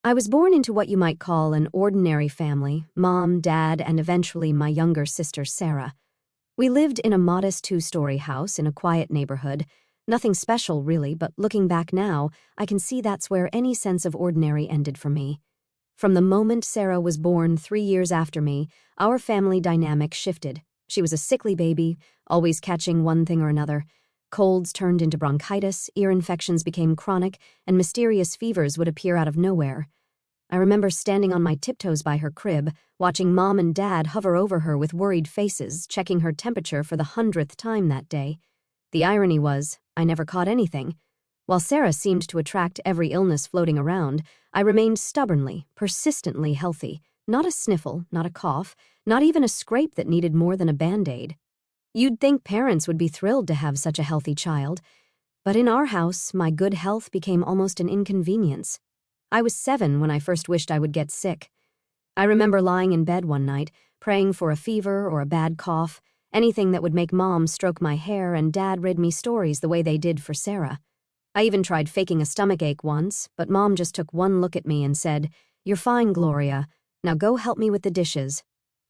I was born into what you might call an ordinary family: mom, dad, and eventually my younger sister, Sarah. We lived in a modest two-story house in a quiet neighborhood. Nothing special, really, but looking back now, I can see that's where any sense of ordinary ended for me. From the moment Sarah was born 3 years after me, our family dynamic shifted. She was a sickly baby, always catching one thing or another. Colds turned into bronchitis, ear infections became chronic, and mysterious fevers would appear out of nowhere. I remember standing on my tiptoes by her crib, watching Mom and Dad hover over her with worried faces, checking her temperature for the 100th time that day. The irony was, I never caught anything. While Sarah seemed to attract every illness floating around, I remained stubbornly, persistently healthy. Not a sniffle, not a cough, not even a scrape that needed more than a Band-Aid. You'd think parents would be thrilled to have such a healthy child. But in our house, my good health became almost an inconvenience. I was 7 when I first wished I would get sick. I remember lying in bed one night, praying for a fever or a bad cough, anything that would make Mom stroke my hair and Dad read me stories the way they did for Sarah. I even tried faking a stomachache once, but Mom just took one look at me and said, "You're fine, Gloria. Now go help me with the dishes."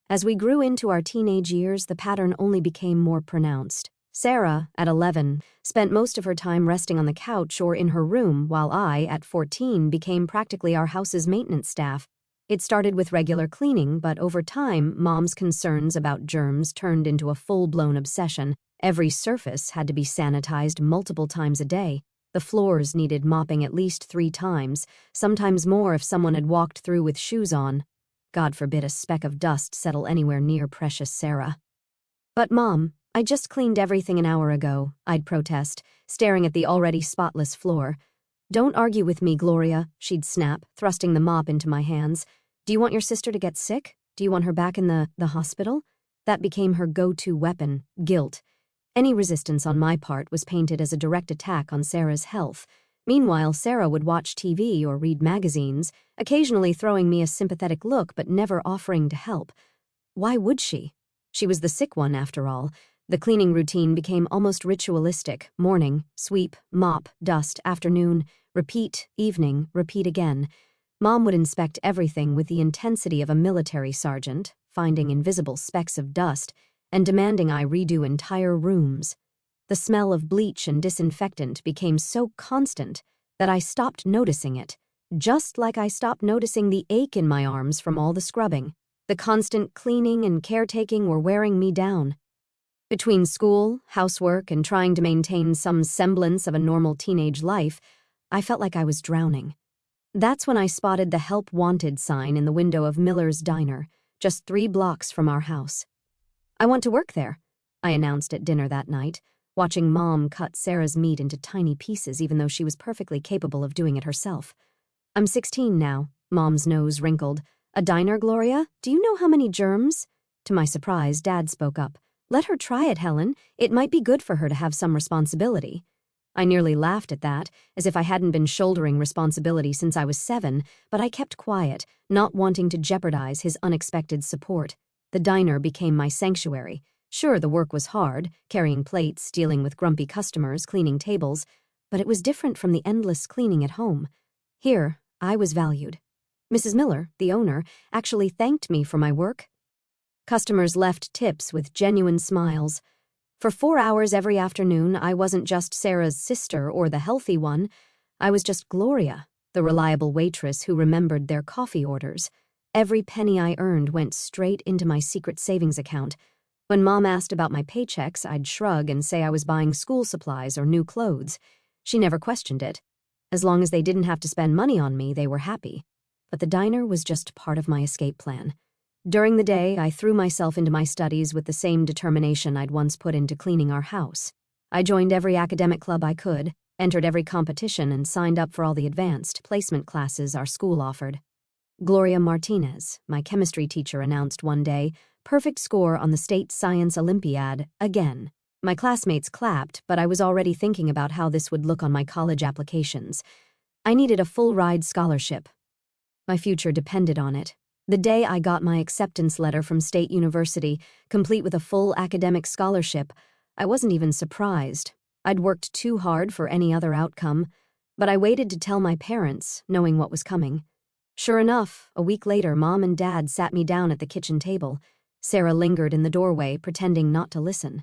As we grew into our teenage years, the pattern only became more pronounced. Sarah, at 11, spent most of her time resting on the couch or in her room, while I, at 14, became practically our house's maintenance staff. It started with regular cleaning, but over time, Mom's concerns about germs turned into a full-blown obsession. Every surface had to be sanitized multiple times a day. The floors needed mopping at least 3 times, sometimes more if someone had walked through with shoes on. God forbid a speck of dust settle anywhere near precious Sarah. "But Mom, I just cleaned everything an hour ago," I'd protest, staring at the already spotless floor. "Don't argue with me, Gloria," she'd snap, thrusting the mop into my hands. "Do you want your sister to get sick? Do you want her back in the hospital?" That became her go-to weapon: guilt. Any resistance on my part was painted as a direct attack on Sarah's health. Meanwhile, Sarah would watch TV or read magazines, occasionally throwing me a sympathetic look but never offering to help. Why would she? She was the sick one, after all. The cleaning routine became almost ritualistic: morning, sweep, mop, dust; afternoon, repeat; evening, repeat again. Mom would inspect everything with the intensity of a military sergeant, finding invisible specks of dust, and demanding I redo entire rooms. The smell of bleach and disinfectant became so constant that I stopped noticing it, just like I stopped noticing the ache in my arms from all the scrubbing. The constant cleaning and caretaking were wearing me down. Between school, housework, and trying to maintain some semblance of a normal teenage life, I felt like I was drowning. That's when I spotted the Help Wanted sign in the window of Miller's Diner, just 3 blocks from our house. "I want to work there," I announced at dinner that night, watching Mom cut Sarah's meat into tiny pieces even though she was perfectly capable of doing it herself. "I'm 16 now," Mom's nose wrinkled. "A diner, Gloria? Do you know how many germs?" To my surprise, Dad spoke up. "Let her try it, Helen. It might be good for her to have some responsibility." I nearly laughed at that, as if I hadn't been shouldering responsibility since I was 7, but I kept quiet, not wanting to jeopardize his unexpected support. The diner became my sanctuary. Sure, the work was hard, carrying plates, dealing with grumpy customers, cleaning tables, but it was different from the endless cleaning at home. Here, I was valued. Mrs. Miller, the owner, actually thanked me for my work. Customers left tips with genuine smiles. For 4 hours every afternoon, I wasn't just Sarah's sister or the healthy one. I was just Gloria, the reliable waitress who remembered their coffee orders. Every penny I earned went straight into my secret savings account. When Mom asked about my paychecks, I'd shrug and say I was buying school supplies or new clothes. She never questioned it. As long as they didn't have to spend money on me, they were happy. But the diner was just part of my escape plan. During the day, I threw myself into my studies with the same determination I'd once put into cleaning our house. I joined every academic club I could, entered every competition, and signed up for all the advanced placement classes our school offered. Gloria Martinez, my chemistry teacher, announced one day, "Perfect score on the State Science Olympiad, again." My classmates clapped, but I was already thinking about how this would look on my college applications. I needed a full-ride scholarship. My future depended on it. The day I got my acceptance letter from State University, complete with a full academic scholarship, I wasn't even surprised. I'd worked too hard for any other outcome, but I waited to tell my parents, knowing what was coming. Sure enough, a week later, Mom and Dad sat me down at the kitchen table. Sarah lingered in the doorway, pretending not to listen.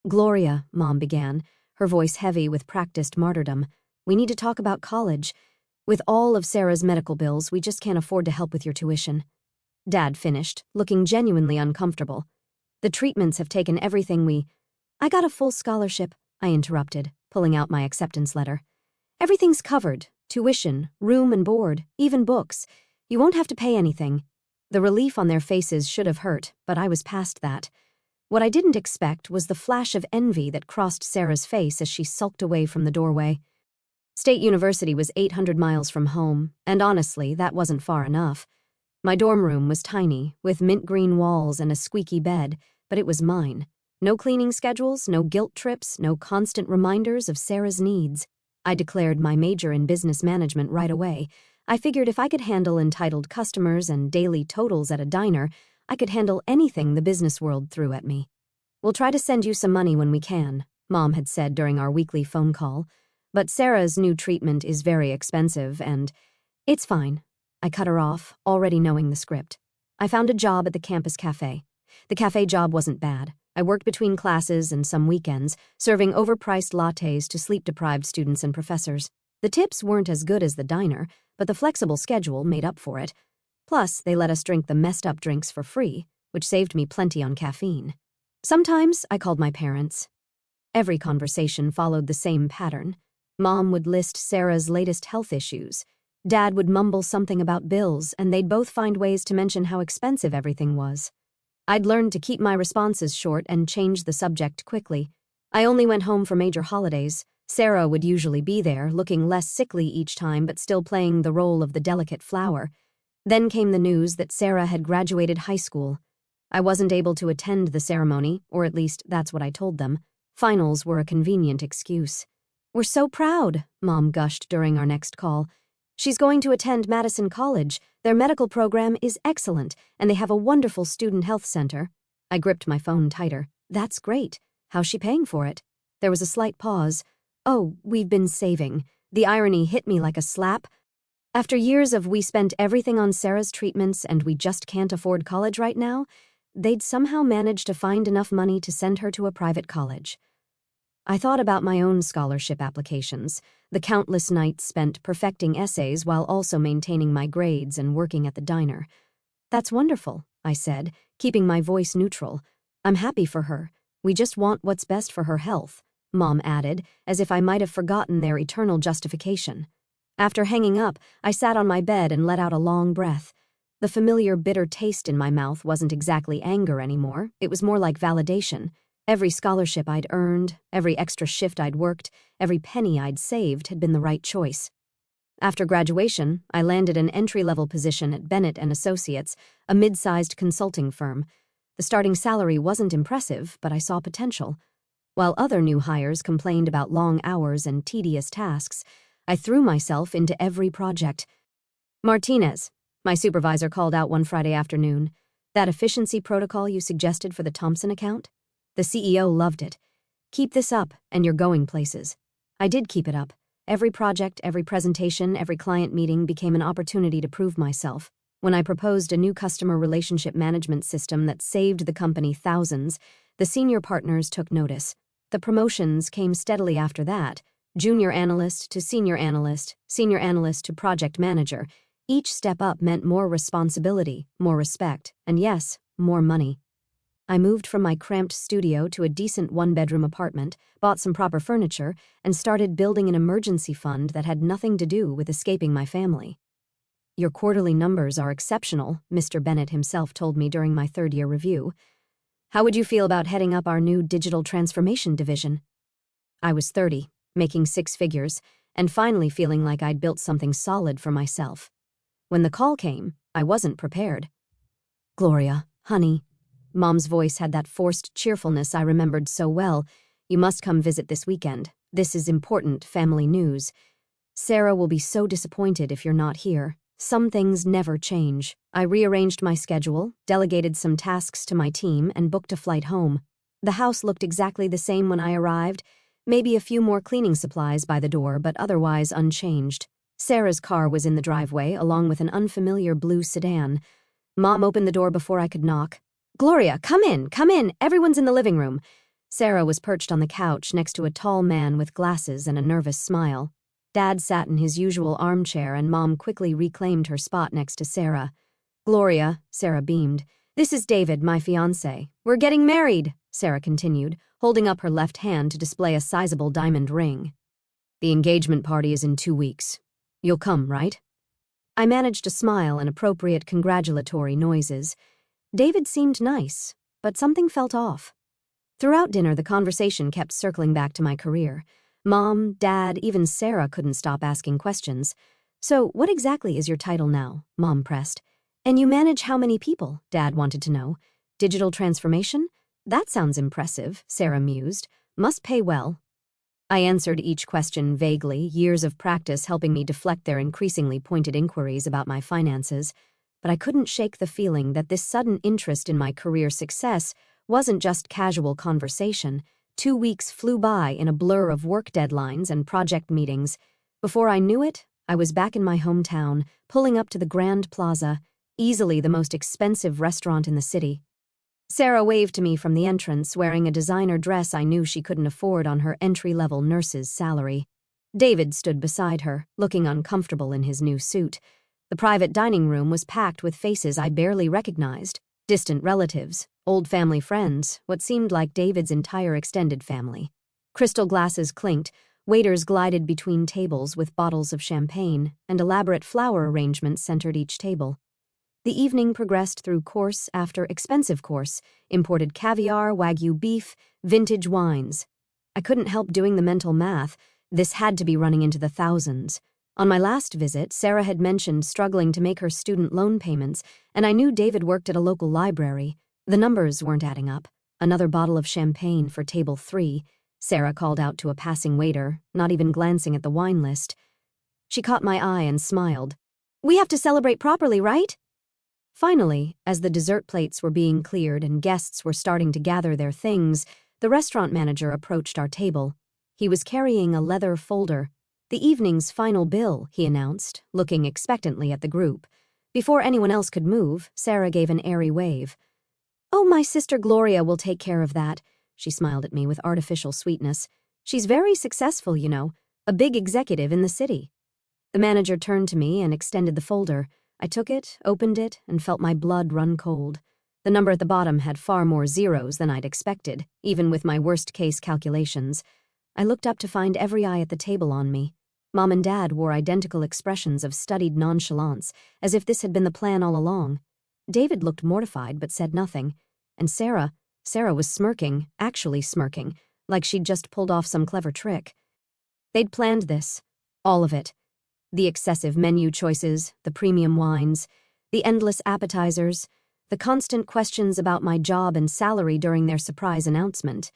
"Gloria," Mom began, her voice heavy with practiced martyrdom, "we need to talk about college. With all of Sarah's medical bills, we just can't afford to help with your tuition." Dad finished, looking genuinely uncomfortable. "The treatments have taken everything we—" "I got a full scholarship," I interrupted, pulling out my acceptance letter. "Everything's covered. Tuition, room and board, even books. You won't have to pay anything." The relief on their faces should have hurt, but I was past that. What I didn't expect was the flash of envy that crossed Sarah's face as she sulked away from the doorway. State University was 800 miles from home, and honestly, that wasn't far enough. My dorm room was tiny, with mint green walls and a squeaky bed, but it was mine. No cleaning schedules, no guilt trips, no constant reminders of Sarah's needs. I declared my major in business management right away. I figured if I could handle entitled customers and daily totals at a diner, I could handle anything the business world threw at me. "We'll try to send you some money when we can," Mom had said during our weekly phone call. "But Sarah's new treatment is very expensive and—" "It's fine." I cut her off, already knowing the script. I found a job at the campus cafe. The cafe job wasn't bad. I worked between classes and some weekends, serving overpriced lattes to sleep-deprived students and professors. The tips weren't as good as the diner, but the flexible schedule made up for it. Plus, they let us drink the messed-up drinks for free, which saved me plenty on caffeine. Sometimes I called my parents. Every conversation followed the same pattern. Mom would list Sarah's latest health issues. Dad would mumble something about bills, and they'd both find ways to mention how expensive everything was. I'd learned to keep my responses short and change the subject quickly. I only went home for major holidays. Sarah would usually be there, looking less sickly each time but still playing the role of the delicate flower. Then came the news that Sarah had graduated high school. I wasn't able to attend the ceremony, or at least that's what I told them. Finals were a convenient excuse. "We're so proud," Mom gushed during our next call. "She's going to attend Madison College. Their medical program is excellent, and they have a wonderful student health center." I gripped my phone tighter. "That's great. How's she paying for it?" There was a slight pause. "Oh, we've been saving." The irony hit me like a slap. After years of "we spent everything on Sarah's treatments and we just can't afford college right now," they'd somehow managed to find enough money to send her to a private college. I thought about my own scholarship applications, the countless nights spent perfecting essays while also maintaining my grades and working at the diner. "That's wonderful," I said, keeping my voice neutral. "I'm happy for her. We just want what's best for her health," Mom added, as if I might have forgotten their eternal justification. After hanging up, I sat on my bed and let out a long breath. The familiar bitter taste in my mouth wasn't exactly anger anymore, it was more like validation. Every scholarship I'd earned, every extra shift I'd worked, every penny I'd saved had been the right choice. After graduation, I landed an entry-level position at Bennett & Associates, a mid-sized consulting firm. The starting salary wasn't impressive, but I saw potential. While other new hires complained about long hours and tedious tasks, I threw myself into every project. "Martinez," my supervisor called out one Friday afternoon, "that efficiency protocol you suggested for the Thompson account? The CEO loved it. Keep this up, and you're going places." I did keep it up. Every project, every presentation, every client meeting became an opportunity to prove myself. When I proposed a new customer relationship management system that saved the company thousands, the senior partners took notice. The promotions came steadily after that, junior analyst to senior analyst to project manager. Each step up meant more responsibility, more respect, and yes, more money. I moved from my cramped studio to a decent one-bedroom apartment, bought some proper furniture, and started building an emergency fund that had nothing to do with escaping my family. "Your quarterly numbers are exceptional," Mr. Bennett himself told me during my third-year review. "How would you feel about heading up our new digital transformation division?" I was 30, making six figures, and finally feeling like I'd built something solid for myself. When the call came, I wasn't prepared. "Gloria, honey," Mom's voice had that forced cheerfulness I remembered so well. "You must come visit this weekend. This is important family news. Sarah will be so disappointed if you're not here. Some things never change." I rearranged my schedule, delegated some tasks to my team, and booked a flight home. The house looked exactly the same when I arrived, maybe a few more cleaning supplies by the door, but otherwise unchanged. Sarah's car was in the driveway, along with an unfamiliar blue sedan. Mom opened the door before I could knock. "Gloria, come in, everyone's in the living room." Sarah was perched on the couch next to a tall man with glasses and a nervous smile. Dad sat in his usual armchair and Mom quickly reclaimed her spot next to Sarah. "Gloria," Sarah beamed. "This is David, my fiancé. We're getting married," Sarah continued, holding up her left hand to display a sizable diamond ring. "The engagement party is in 2 weeks. You'll come, right?" I managed to smile and appropriate congratulatory noises. David seemed nice, but something felt off. Throughout dinner, the conversation kept circling back to my career. Mom, Dad, even Sarah couldn't stop asking questions. "So, what exactly is your title now?" Mom pressed. "And you manage how many people?" Dad wanted to know. "Digital transformation? That sounds impressive," Sarah mused. "Must pay well." I answered each question vaguely, years of practice helping me deflect their increasingly pointed inquiries about my finances. But I couldn't shake the feeling that this sudden interest in my career success wasn't just casual conversation. 2 weeks flew by in a blur of work deadlines and project meetings. Before I knew it, I was back in my hometown, pulling up to the Grand Plaza, easily the most expensive restaurant in the city. Sarah waved to me from the entrance, wearing a designer dress I knew she couldn't afford on her entry-level nurse's salary. David stood beside her, looking uncomfortable in his new suit. The private dining room was packed with faces I barely recognized. Distant relatives, old family friends, what seemed like David's entire extended family. Crystal glasses clinked, waiters glided between tables with bottles of champagne, and elaborate flower arrangements centered each table. The evening progressed through course after expensive course, imported caviar, Wagyu beef, vintage wines. I couldn't help doing the mental math. This had to be running into the thousands. On my last visit, Sarah had mentioned struggling to make her student loan payments, and I knew David worked at a local library. The numbers weren't adding up. Another bottle of champagne for table 3, Sarah called out to a passing waiter, not even glancing at the wine list. She caught my eye and smiled. "We have to celebrate properly, right?" Finally, as the dessert plates were being cleared and guests were starting to gather their things, the restaurant manager approached our table. He was carrying a leather folder. "The evening's final bill," he announced, looking expectantly at the group. Before anyone else could move, Sarah gave an airy wave. "Oh, my sister Gloria will take care of that." She smiled at me with artificial sweetness. "She's very successful, you know, a big executive in the city." The manager turned to me and extended the folder. I took it, opened it, and felt my blood run cold. The number at the bottom had far more zeros than I'd expected, even with my worst-case calculations. I looked up to find every eye at the table on me. Mom and Dad wore identical expressions of studied nonchalance, as if this had been the plan all along. David looked mortified but said nothing. And Sarah was smirking, actually smirking, like she'd just pulled off some clever trick. They'd planned this. All of it. The excessive menu choices, the premium wines, the endless appetizers, the constant questions about my job and salary during their surprise announcement.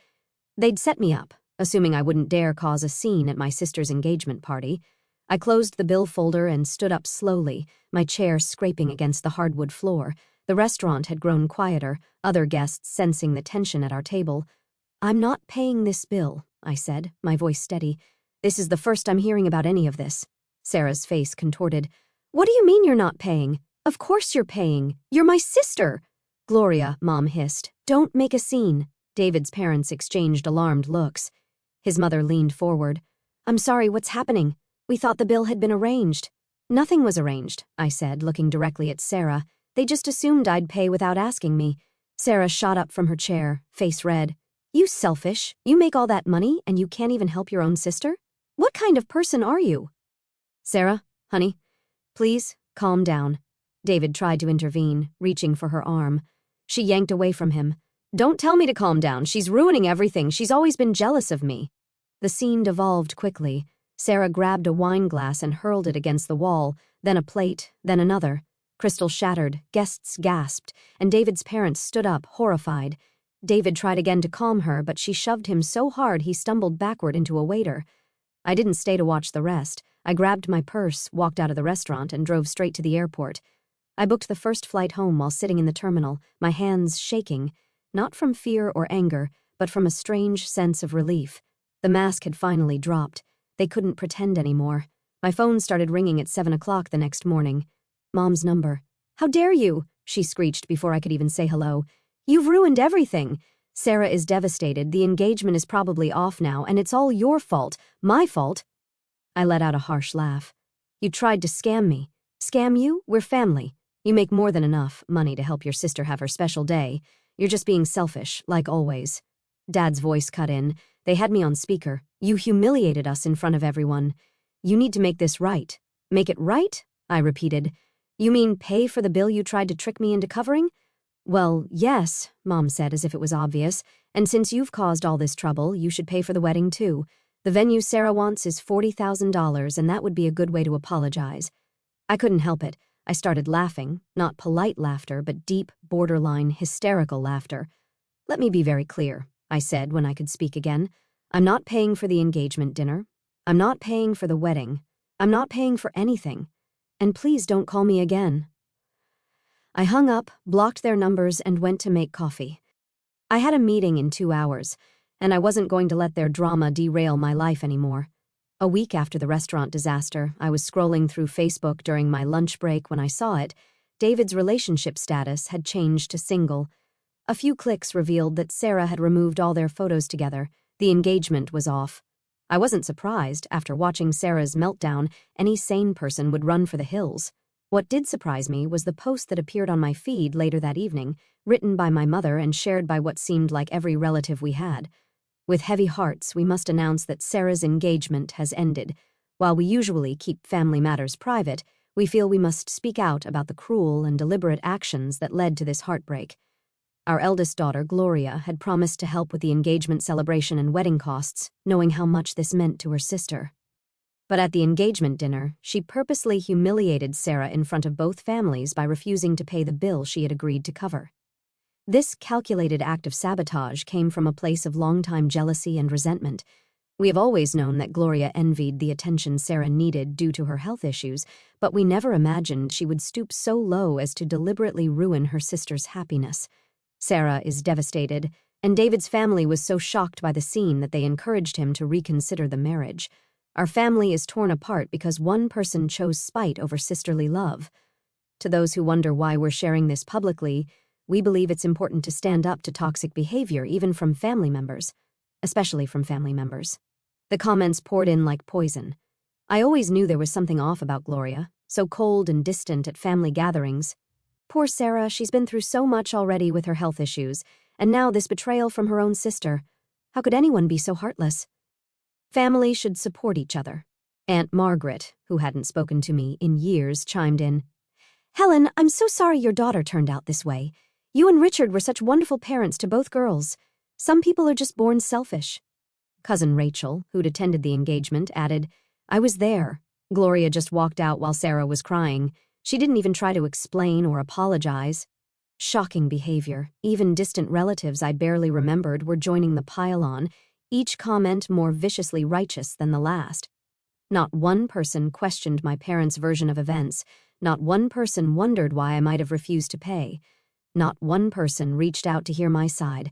They'd set me up, assuming I wouldn't dare cause a scene at my sister's engagement party. I closed the bill folder and stood up slowly, my chair scraping against the hardwood floor. The restaurant had grown quieter, other guests sensing the tension at our table. "I'm not paying this bill," I said, my voice steady. "This is the first I'm hearing about any of this." Sarah's face contorted. "What do you mean you're not paying? Of course you're paying. You're my sister." "Gloria," Mom hissed, "don't make a scene." David's parents exchanged alarmed looks. His mother leaned forward. "I'm sorry, what's happening? We thought the bill had been arranged." "Nothing was arranged," I said, looking directly at Sarah. "They just assumed I'd pay without asking me." Sarah shot up from her chair, face red. "You selfish. You make all that money and you can't even help your own sister? What kind of person are you?" "Sarah, honey, please, calm down." David tried to intervene, reaching for her arm. She yanked away from him. "Don't tell me to calm down. She's ruining everything. She's always been jealous of me." The scene devolved quickly. Sarah grabbed a wine glass and hurled it against the wall, then a plate, then another. Crystal shattered, guests gasped, and David's parents stood up, horrified. David tried again to calm her, but she shoved him so hard he stumbled backward into a waiter. I didn't stay to watch the rest. I grabbed my purse, walked out of the restaurant, and drove straight to the airport. I booked the first flight home while sitting in the terminal, my hands shaking, not from fear or anger, but from a strange sense of relief. The mask had finally dropped. They couldn't pretend anymore. My phone started ringing at 7 o'clock the next morning. Mom's number. "How dare you?" she screeched before I could even say hello. "You've ruined everything. Sarah is devastated. The engagement is probably off now, and it's all your fault. My fault." I let out a harsh laugh. "You tried to scam me." "Scam you? We're family. You make more than enough money to help your sister have her special day. You're just being selfish, like always." Dad's voice cut in. They had me on speaker. "You humiliated us in front of everyone. You need to make this right." "Make it right?" I repeated. "You mean pay for the bill you tried to trick me into covering?" "Well, yes," Mom said as if it was obvious. "And since you've caused all this trouble, you should pay for the wedding too. The venue Sarah wants is $40,000, and that would be a good way to apologize." I couldn't help it. I started laughing, not polite laughter, but deep, borderline, hysterical laughter. "Let me be very clear," I said when I could speak again. "I'm not paying for the engagement dinner. I'm not paying for the wedding. I'm not paying for anything. And please don't call me again." I hung up, blocked their numbers, and went to make coffee. I had a meeting in 2 hours, and I wasn't going to let their drama derail my life anymore. A week after the restaurant disaster, I was scrolling through Facebook during my lunch break when I saw it. David's relationship status had changed to single. A few clicks revealed that Sarah had removed all their photos together. The engagement was off. I wasn't surprised. After watching Sarah's meltdown, any sane person would run for the hills. What did surprise me was the post that appeared on my feed later that evening, written by my mother and shared by what seemed like every relative we had. "With heavy hearts, we must announce that Sarah's engagement has ended. While we usually keep family matters private, we feel we must speak out about the cruel and deliberate actions that led to this heartbreak. Our eldest daughter, Gloria, had promised to help with the engagement celebration and wedding costs, knowing how much this meant to her sister. But at the engagement dinner, she purposely humiliated Sarah in front of both families by refusing to pay the bill she had agreed to cover. This calculated act of sabotage came from a place of longtime jealousy and resentment. We have always known that Gloria envied the attention Sarah needed due to her health issues, but we never imagined she would stoop so low as to deliberately ruin her sister's happiness. Sarah is devastated, and David's family was so shocked by the scene that they encouraged him to reconsider the marriage. Our family is torn apart because one person chose spite over sisterly love. To those who wonder why we're sharing this publicly, we believe it's important to stand up to toxic behavior even from family members, especially from family members. The comments poured in like poison. I always knew there was something off about Gloria, so cold and distant at family gatherings. Poor Sarah, she's been through so much already with her health issues, and now this betrayal from her own sister. How could anyone be so heartless? Family should support each other. Aunt Margaret, who hadn't spoken to me in years, chimed in. "Helen, I'm so sorry your daughter turned out this way. You and Richard were such wonderful parents to both girls. Some people are just born selfish." Cousin Rachel, who'd attended the engagement, added, "I was there. Gloria just walked out while Sarah was crying. She didn't even try to explain or apologize." Shocking behavior. Even distant relatives I barely remembered were joining the pile-on, each comment more viciously righteous than the last. Not one person questioned my parents' version of events. Not one person wondered why I might have refused to pay. Not one person reached out to hear my side.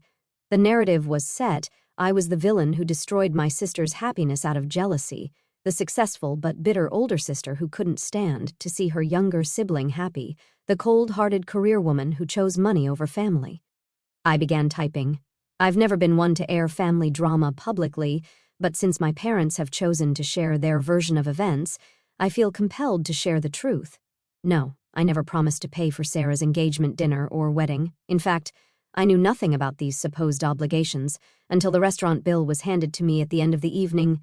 The narrative was set. I was the villain who destroyed my sister's happiness out of jealousy, the successful but bitter older sister who couldn't stand to see her younger sibling happy, the cold-hearted career woman who chose money over family. I began typing. I've never been one to air family drama publicly, but since my parents have chosen to share their version of events, I feel compelled to share the truth. No, I never promised to pay for Sarah's engagement dinner or wedding. In fact, I knew nothing about these supposed obligations until the restaurant bill was handed to me at the end of the evening.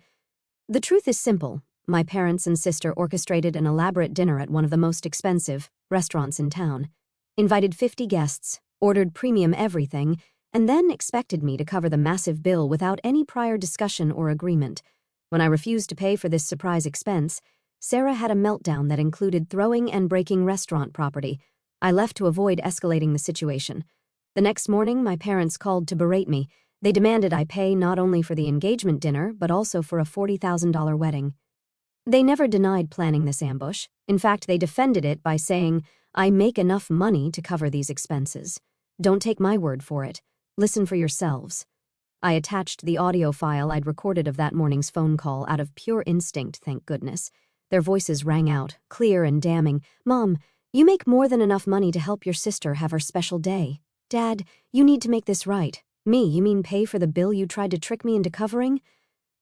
The truth is simple. My parents and sister orchestrated an elaborate dinner at one of the most expensive restaurants in town, invited 50 guests, ordered premium everything, and then expected me to cover the massive bill without any prior discussion or agreement. When I refused to pay for this surprise expense, Sarah had a meltdown that included throwing and breaking restaurant property. I left to avoid escalating the situation. The next morning, my parents called to berate me. They demanded I pay not only for the engagement dinner, but also for a $40,000 wedding. They never denied planning this ambush. In fact, they defended it by saying, "I make enough money to cover these expenses. Don't take my word for it. Listen for yourselves." I attached the audio file I'd recorded of that morning's phone call out of pure instinct, thank goodness. Their voices rang out, clear and damning. Mom, you make more than enough money to help your sister have her special day. Dad, you need to make this right. Me, you mean pay for the bill you tried to trick me into covering?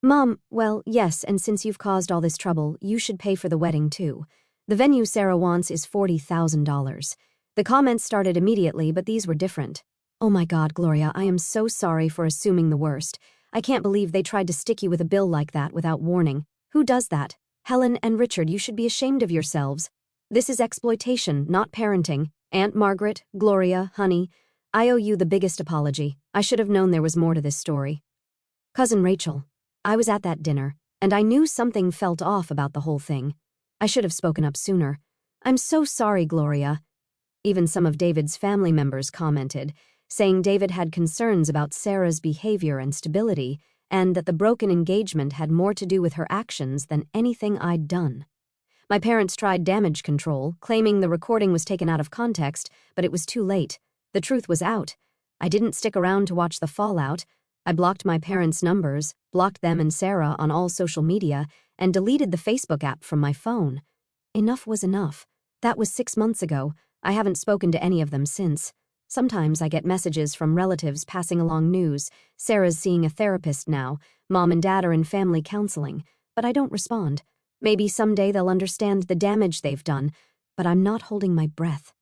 Mom, well, yes, and since you've caused all this trouble, you should pay for the wedding too. The venue Sarah wants is $40,000. The comments started immediately, but these were different. Oh my God, Gloria, I am so sorry for assuming the worst. I can't believe they tried to stick you with a bill like that without warning. Who does that? Helen and Richard, you should be ashamed of yourselves. This is exploitation, not parenting. Aunt Margaret, Gloria, honey, I owe you the biggest apology. I should have known there was more to this story. Cousin Rachel, I was at that dinner, and I knew something felt off about the whole thing. I should have spoken up sooner. I'm so sorry, Gloria. Even some of David's family members commented, saying David had concerns about Sarah's behavior and stability, and that the broken engagement had more to do with her actions than anything I'd done. My parents tried damage control, claiming the recording was taken out of context, but it was too late. The truth was out. I didn't stick around to watch the fallout. I blocked my parents' numbers, blocked them and Sarah on all social media, and deleted the Facebook app from my phone. Enough was enough. That was 6 months ago. I haven't spoken to any of them since. Sometimes I get messages from relatives passing along news. Sarah's seeing a therapist now. Mom and Dad are in family counseling. But I don't respond. Maybe someday they'll understand the damage they've done, but I'm not holding my breath.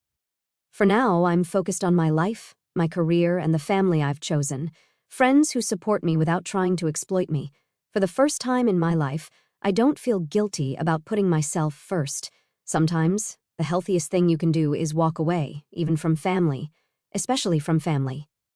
For now, I'm focused on my life, my career, and the family I've chosen. Friends who support me without trying to exploit me. For the first time in my life, I don't feel guilty about putting myself first. Sometimes, the healthiest thing you can do is walk away, even from family, especially from family.